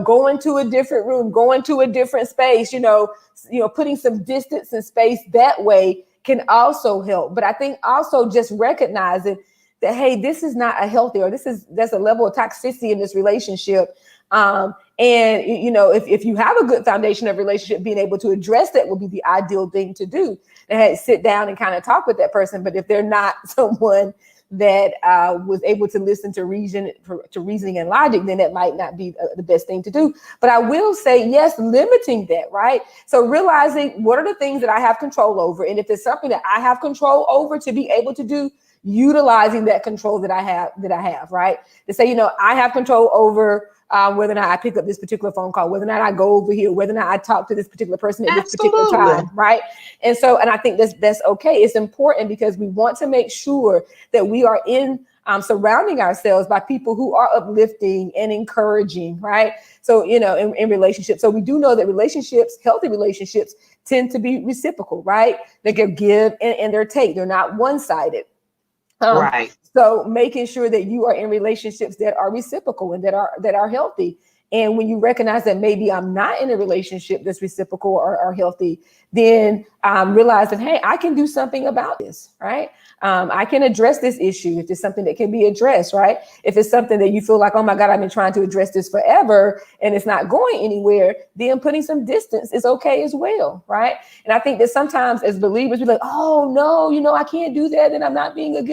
going to a different room, going to a different space, putting some distance and space that way can also help. But I think also just recognizing that, hey, this is not a healthy, or there's a level of toxicity in this relationship. And if you have a good foundation of relationship, being able to address that will be the ideal thing to do. And sit down and kind of talk with that person. But if they're not someone that was able to listen to reasoning and logic, then that might not be the best thing to do. But I will say, yes, limiting that, right? So realizing what are the things that I have control over, and if it's something that I have control over, to be able to do, utilizing that control that I have, right? To say, I have control over whether or not I pick up this particular phone call, whether or not I go over here, whether or not I talk to this particular person at this particular time, right? And I think that's okay. It's important because we want to make sure that we are surrounding ourselves by people who are uplifting and encouraging, right? So, in relationships. So we do know that relationships, healthy relationships, tend to be reciprocal, right? They can give and they're take. They're not one-sided. Right. So making sure that you are in relationships that are reciprocal and that are healthy. And when you recognize that maybe I'm not in a relationship that's reciprocal or healthy, then realizing, hey, I can do something about this, right? I can address this issue if it's something that can be addressed, right? If it's something that you feel like, oh my God, I've been trying to address this forever and it's not going anywhere, then putting some distance is okay as well, right? And I think that sometimes as believers, we're like, oh no, I can't do that, and I'm not being a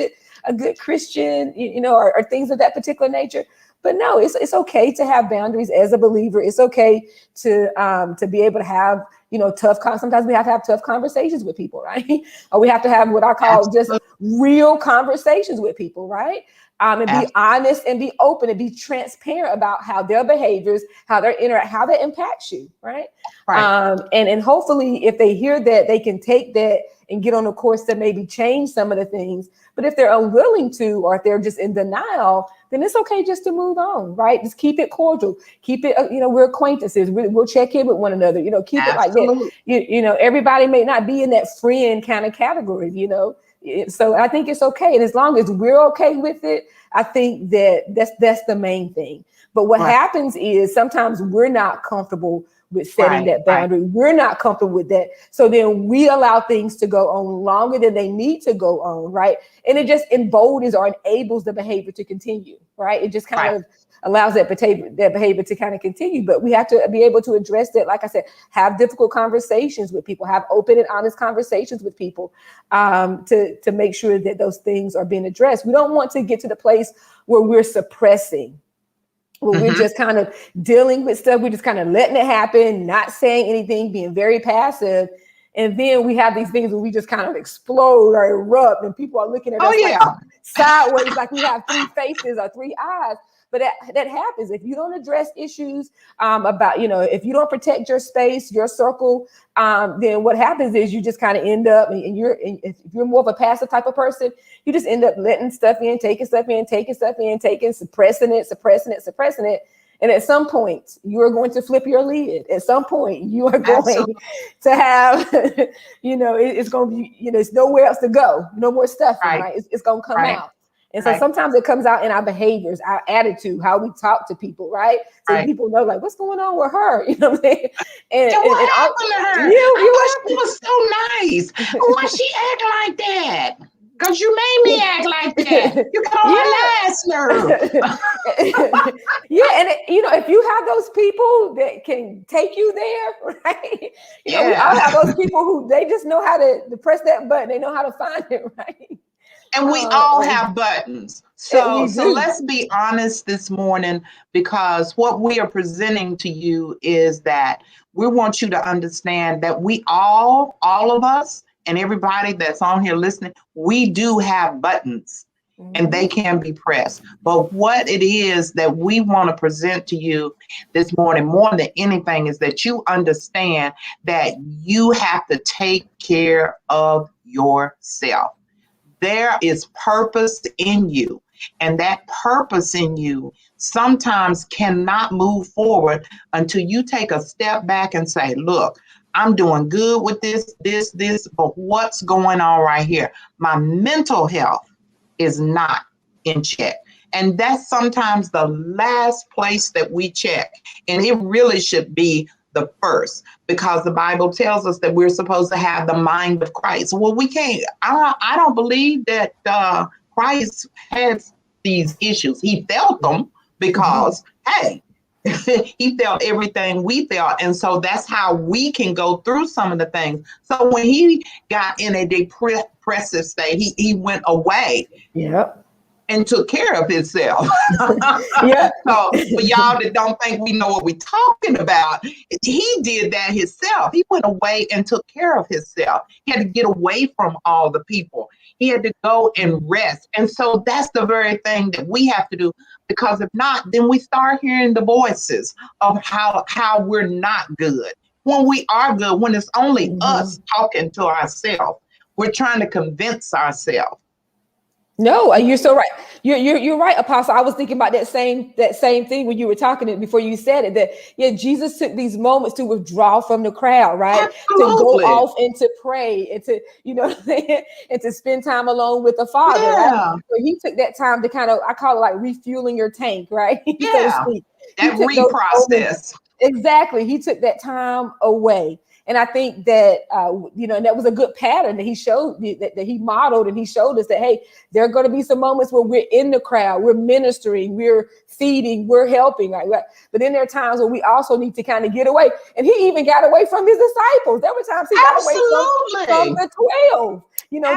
good Christian, or things of that particular nature. But no, it's okay to have boundaries as a believer. It's okay to be able to have, sometimes we have to have tough conversations with people, right? Or we have to have what I call just real conversations with people, right? And be honest and be open and be transparent about how their behaviors, how they interact, how that impacts you, right? And hopefully if they hear that, they can take that and get on a course to maybe change some of the things. But if they're unwilling to, or if they're just in denial, then it's okay just to move on, right? Just keep it cordial. Keep it, we're acquaintances. We'll check in with one another, keep it like that. Everybody may not be in that friend kind of category, So I think it's okay. And as long as we're okay with it, I think that's the main thing. But what happens is sometimes we're not comfortable with setting that boundary. We're not comfortable with that. So then we allow things to go on longer than they need to go on, right? And it just emboldens or enables the behavior to continue, right? It just kind of allows that behavior to kind of continue. But we have to be able to address that. Like I said, have difficult conversations with people, have open and honest conversations with people to make sure that those things are being addressed. We don't want to get to the place where we're suppressing, where we're just kind of dealing with stuff. We're just kind of letting it happen, not saying anything, being very passive. And then we have these things where we just kind of explode or erupt and people are looking at us like sideways, like we have three faces or three eyes. But that happens if you don't address issues about, if you don't protect your space, your circle, then what happens is you just kind of end up, and if you're more of a passive type of person, you just end up letting stuff in, taking stuff in, suppressing it. And at some point, you are going to flip your lid. At some point, you are going to have, it's going to be, it's nowhere else to go. No more stuff, right? It's going to come out. And so sometimes it comes out in our behaviors, our attitude, how we talk to people, right? So people know, like, what's going on with her? You know what I'm saying? And what happened to her? I thought she was so nice. Why she act like that? Because you made me act like that. You got on my last nerve. And if you have those people that can take you there, right? We all have those people who they just know how to press that button. They know how to find it, right? And we all have buttons. So let's be honest this morning, because what we are presenting to you is that we want you to understand that we all of us and everybody that's on here listening, we do have buttons and they can be pressed. But what it is that we want to present to you this morning, more than anything, is that you understand that you have to take care of yourself. There is purpose in you. And that purpose in you sometimes cannot move forward until you take a step back and say, look, I'm doing good with this, but what's going on right here? My mental health is not in check. And that's sometimes the last place that we check. And it really should be the first, because the Bible tells us that we're supposed to have the mind of Christ. Well, we can't, I don't believe that Christ has these issues. He felt them because, hey, he felt everything we felt. And so that's how we can go through some of the things. So when he got in a depressive state, he went away. Yep. And took care of himself. Yeah. So for y'all that don't think we know what we're talking about, he did that himself. He went away and took care of himself. He had to get away from all the people. He had to go and rest. And so that's the very thing that we have to do, because if not, then we start hearing the voices of how we're not good. When we are good, when it's only us talking to ourselves, we're trying to convince ourselves. No, you're so right. You're right, Apostle. I was thinking about that same thing when you were talking before you said it. That Jesus took these moments to withdraw from the crowd, right? Absolutely. To go off and to pray and to, and to spend time alone with the Father. Yeah. Right? So he took that time to kind of, I call it like refueling your tank, right? Yeah. So to speak. That reprocess. Exactly. He took that time away. And I think that, and that was a good pattern that he showed, that he modeled, and he showed us that, hey, there are going to be some moments where we're in the crowd, we're ministering, we're feeding, we're helping. Right? But then there are times where we also need to kind of get away. And he even got away from his disciples. There were times he got away from the 12.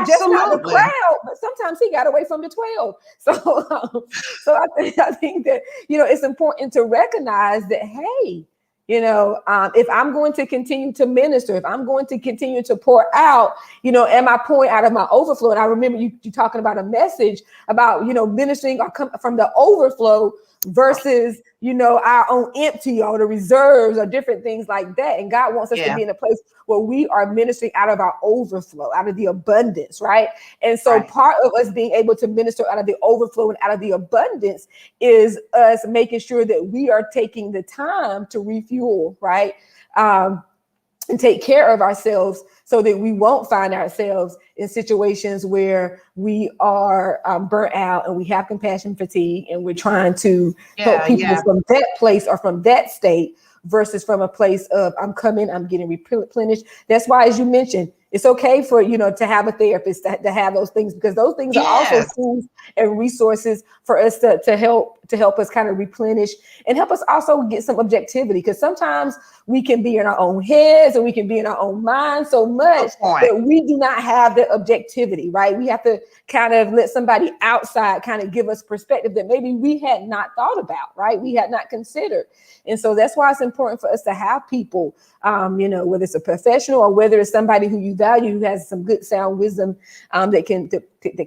Just not the crowd, but sometimes he got away from the 12. So I think that, it's important to recognize that, hey, if I'm going to continue to minister, if I'm going to continue to pour out, am I pouring out of my overflow? And I remember you talking about a message about, ministering or come from the overflow versus, our own empty or the reserves or different things like that. And God wants us to be in a place where we are ministering out of our overflow, out of the abundance, right? And so part of us being able to minister out of the overflow and out of the abundance is us making sure that we are taking the time to refuel, right? And take care of ourselves so that we won't find ourselves in situations where we are burnt out and we have compassion fatigue and we're trying to help people from that place or from that state versus from a place of I'm coming, I'm getting replenished. That's why, as you mentioned, it's okay for, to have a therapist, to have those things, because those things are also tools and resources for us to help us kind of replenish and help us also get some objectivity. Because sometimes we can be in our own heads and we can be in our own minds so much that we do not have the objectivity, right? We have to kind of let somebody outside kind of give us perspective that maybe we had not thought about, right? We had not considered. And so that's why it's important for us to have people, whether it's a professional or whether it's somebody who you value, who has some good sound wisdom, that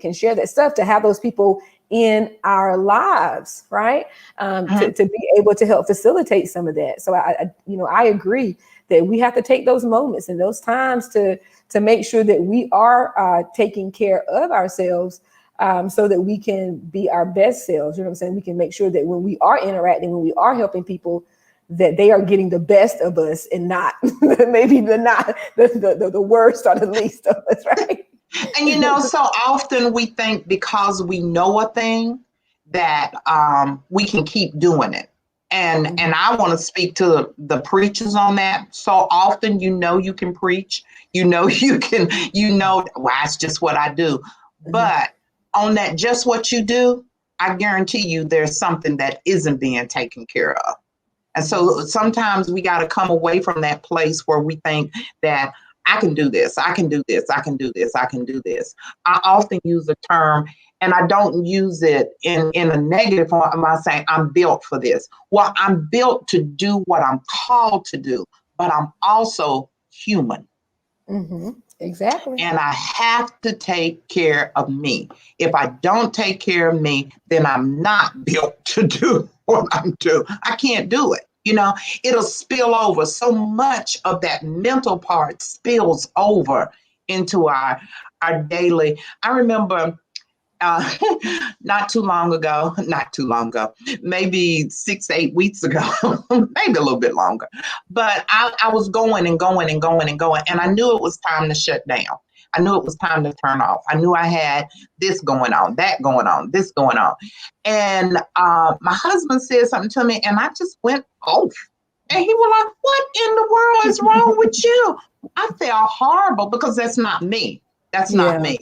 can share that stuff, to have those people in our lives, right? To be able to help facilitate some of that. So I agree that we have to take those moments and those times to make sure that we are taking care of ourselves, so that we can be our best selves. You know what I'm saying? We can make sure that when we are interacting, when we are helping people, that they are getting the best of us and not maybe the worst or the least of us, right? And so often we think because we know a thing that we can keep doing it. And I want to speak to the preachers on that. So often, you can preach, well, it's just what I do. But on that, just what you do, I guarantee you there's something that isn't being taken care of. And so sometimes we got to come away from that place where we think that I can do this, I can do this, I can do this, I can do this. I often use the term, and I don't use it in a negative form. I'm not saying I'm built for this. Well, I'm built to do what I'm called to do, but I'm also human. Exactly. And I have to take care of me. If I don't take care of me, then I'm not built to do what I'm doing. I can't do it. It'll spill over. So much of that mental part spills over into our daily. I remember uh, not too long ago, maybe 6 to 8 weeks ago, maybe a little bit longer. But I was going and going and going and going, and I knew it was time to shut down. I knew it was time to turn off. I knew I had this going on, that going on, this going on. And my husband said something to me, and I just went off. And he was like, what in the world is wrong with you? I felt horrible because that's not me. That's not me.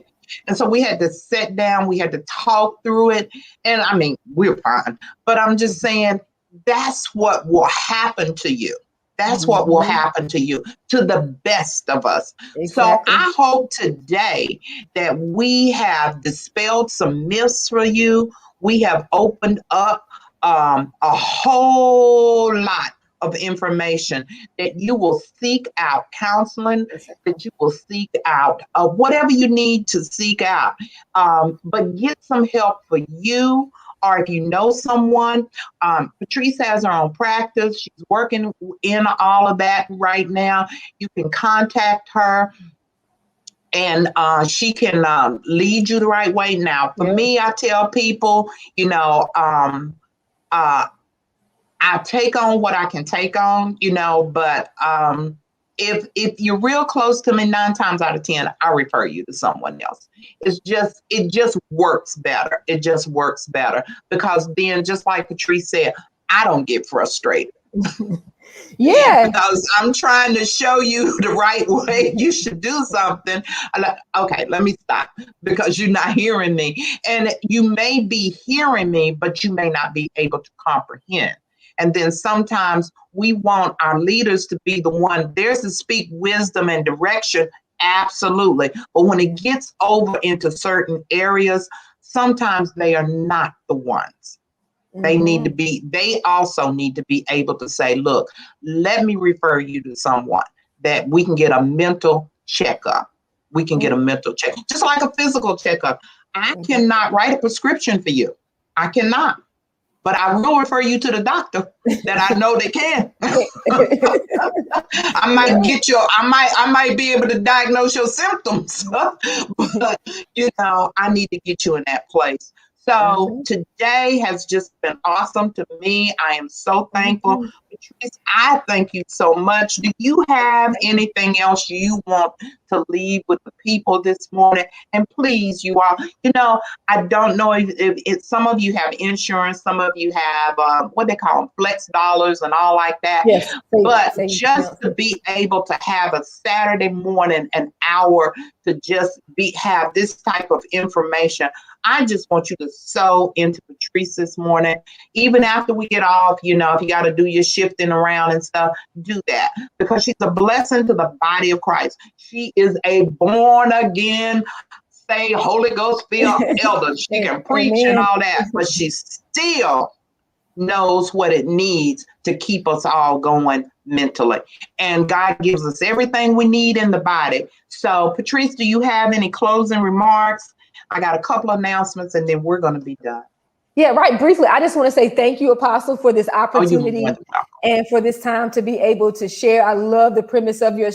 And so we had to sit down, we had to talk through it. And I mean, we're fine. But I'm just saying, that's what will happen to you. That's what will happen to you, to the best of us. Exactly. So I hope today that we have dispelled some myths for you. We have opened up a whole lot of information, that you will seek out counseling, that you will seek out whatever you need to seek out, but get some help for you. Or if you know someone, Patrice has her own practice. She's working in all of that right now. You can contact her, and she can lead you the right way. Now, for me, I tell people, I take on what I can take on, but if you're real close to me, 9 times out of 10, I refer you to someone else. It just works better. It just works better because then, just like Patrice said, I don't get frustrated. Yeah. Because I'm trying to show you the right way you should do something. I'm like, okay, let me stop because you're not hearing me. And you may be hearing me, but you may not be able to comprehend. And then sometimes we want our leaders to be the one there to speak wisdom and direction. Absolutely. But when it gets over into certain areas, sometimes they are not the ones. They also need to be able to say, look, let me refer you to someone that we can get a mental checkup. We can get a mental check, just like a physical checkup. I cannot write a prescription for you. I cannot. But I will refer you to the doctor that I know they can. I might get I might be able to diagnose your symptoms, but I need to get you in that place. So today has just been awesome to me. I am so thankful. Patrice, I thank you so much. Do you have anything else you want to leave with the people this morning? And please, you all, I don't know if some of you have insurance, some of you have what they call them, flex dollars and all like that. Yes, but just to be able to have a Saturday morning, an hour to just have this type of information, I just want you to sow into Patrice this morning. Even after we get off, if you got to do your shifting around and stuff, do that because she's a blessing to the body of Christ. She is a born again, say Holy Ghost filled elder. She can preach and all that, but she still knows what it needs to keep us all going mentally. And God gives us everything we need in the body. So, Patrice, do you have any closing remarks? I got a couple of announcements and then we're going to be done. Yeah, right. Briefly, I just want to say thank you, Apostle, for this opportunity and for this time to be able to share. I love the premise of your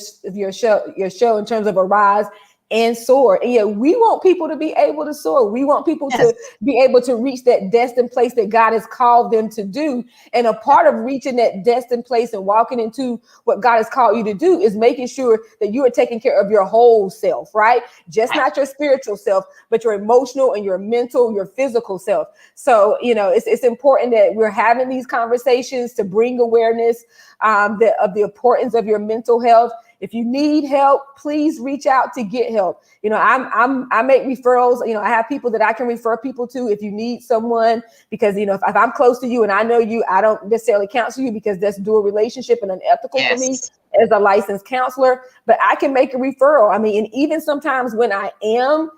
show in terms of arise and soar. And yeah, we want people to be able to soar. We want people to be able to reach that destined place that God has called them to do. And a part of reaching that destined place and walking into what God has called you to do is making sure that you are taking care of your whole self, right? Just not your spiritual self, but your emotional and your mental, your physical self. So, it's important that we're having these conversations to bring awareness of the importance of your mental health. If you need help, please reach out to get help. I make referrals. I have people that I can refer people to if you need someone, because, if I'm close to you and I know you, I don't necessarily counsel you because that's dual relationship and unethical for me as a licensed counselor, but I can make a referral. I mean, and even sometimes when I am,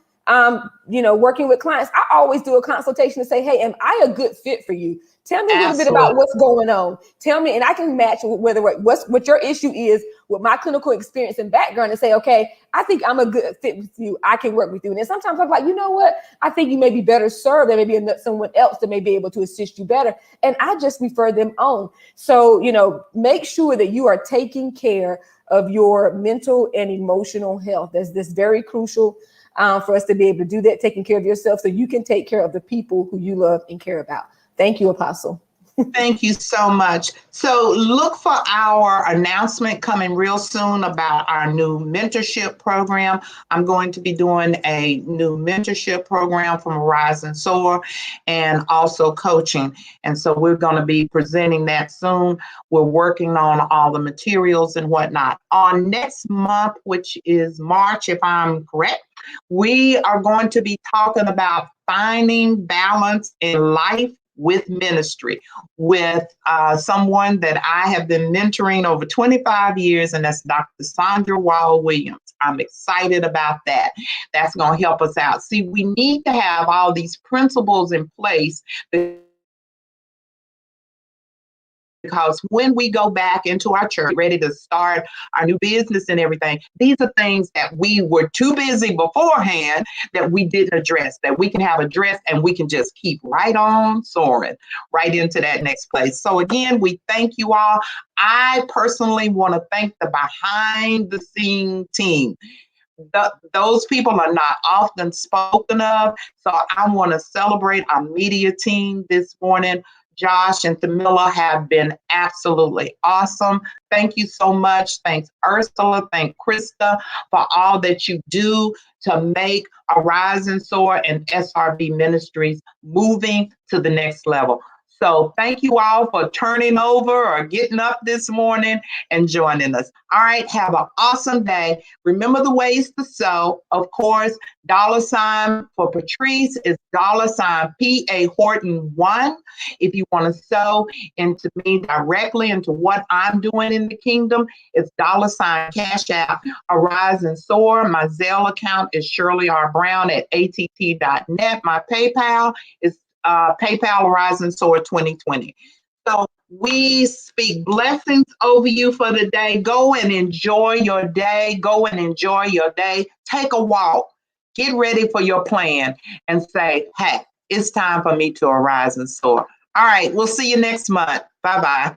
working with clients, I always do a consultation to say, hey, am I a good fit for you? Tell me a little bit about what's going on. Tell me, and I can match what your issue is with my clinical experience and background and say, okay, I think I'm a good fit with you. I can work with you. And then sometimes I'm like, you know what? I think you may be better served. There may be someone else that may be able to assist you better. And I just refer them on. So, make sure that you are taking care of your mental and emotional health. That's very crucial. for us to be able to do that, taking care of yourself so you can take care of the people who you love and care about. Thank you, Apostle. Thank you so much. So look for our announcement coming real soon about our new mentorship program. I'm going to be doing a new mentorship program from Rise and Soar, and also coaching. And so we're going to be presenting that soon. We're working on all the materials and whatnot. On next month, which is March, if I'm correct, we are going to be talking about finding balance in life with ministry, with someone that I have been mentoring over 25 years, and that's Dr. Sandra Wall-Williams. I'm excited about that. That's going to help us out. See, we need to have all these principles in place because when we go back into our church, ready to start our new business and everything, these are things that we were too busy beforehand that we didn't address, that we can have addressed, and we can just keep right on soaring right into that next place. So again, we thank you all. I personally want to thank the behind the scene team. Those people are not often spoken of. So I want to celebrate our media team this morning. Josh and Thamila have been absolutely awesome. Thank you so much. Thanks, Ursula. Thank Krista for all that you do to make Arise and Soar and SRB Ministries moving to the next level. So thank you all for turning over or getting up this morning and joining us. All right, have an awesome day. Remember the ways to sow. Of course, $ for Patrice is $PA Horton 1. If you want to sow into me directly, into what I'm doing in the kingdom, it's $ Cash App Arise and Soar. My Zelle account is Shirley R. Brown at att.net. My PayPal is PayPal Arise and Soar 2020. So we speak blessings over you for the day. Go and enjoy your day. Go and enjoy your day. Take a walk. Get ready for your plan and say, hey, it's time for me to arise and soar. All right, we'll see you next month. Bye-bye.